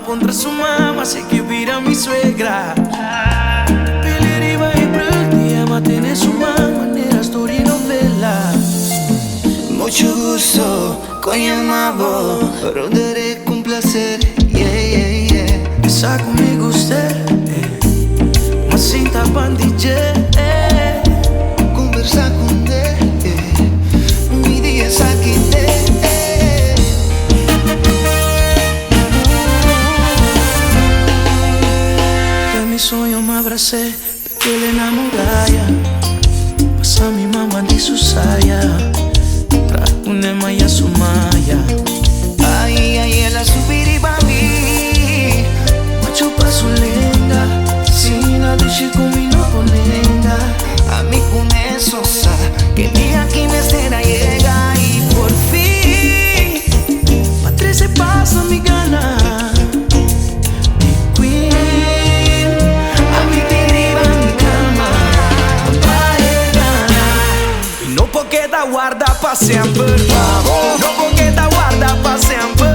Contra su mamá, sé que vira mi suegra. Pili riba e prăltia, ma tiene su mamá, nera story novela. Mucho gusto, conllamavo, rondaré con placer, yeah, yeah. Sa conmigo usted, ma sinta bandije, conversa con él, mi día es aquí de. Sonho me abracé, peguei na muralha. Passa mi mamá de su saya, pra une maya su maya. Ay, ay, ela subiri bambi, macho paso linda, sin la duche combino con linda. A mí con eso sa, que día aquí me será llega y por fin, pa' 13 pasa mi gana. Guarda pa' sempre, no porque te guarda pa' sempre.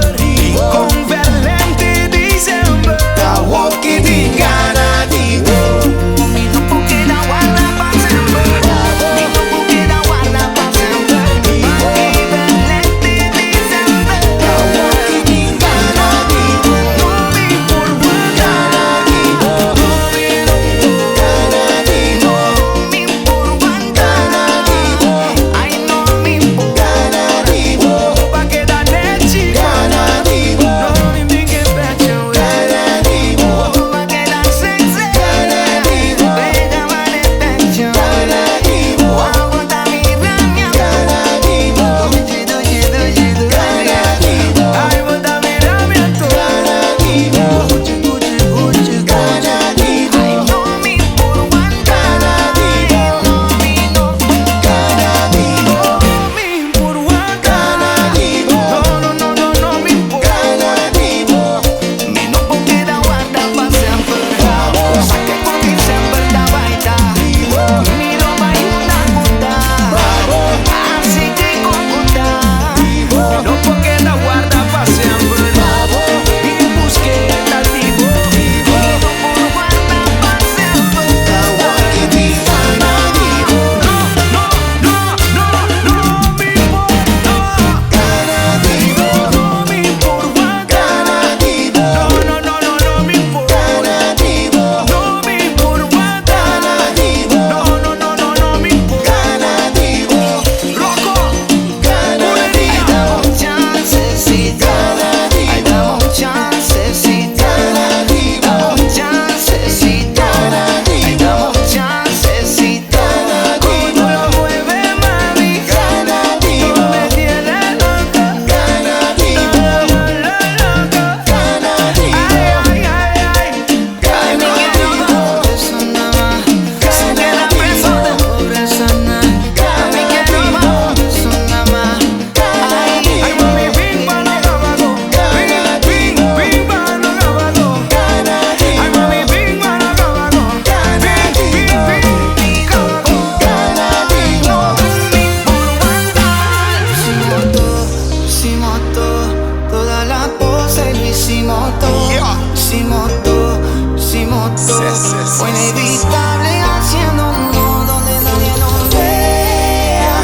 Con verlente diciembre, ta walkie di gana di mi no porque te guarda pa' sempre, mi no porque te guarda pa' sempre. Con verlente diciembre, ta walkie di gana di no mi por gana di no mi gana di no mi por gana di. Fue inevitable haciendo un mundo donde nadie nos vea,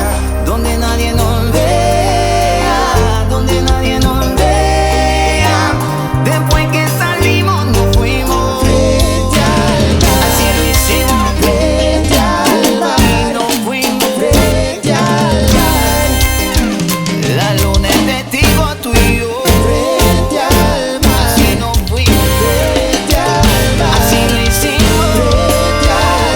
donde nadie nos vea, donde nadie nos vea. Después que salimos nos fuimos frente al mar, así lo hicimos frente al mar y nos fuimos frente al mar. La luna es testigo tuyo. Así nos fuimos frente al mar, así lo hicimos frente al mar.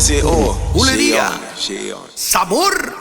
S.O. Bulería. She on. Sabor.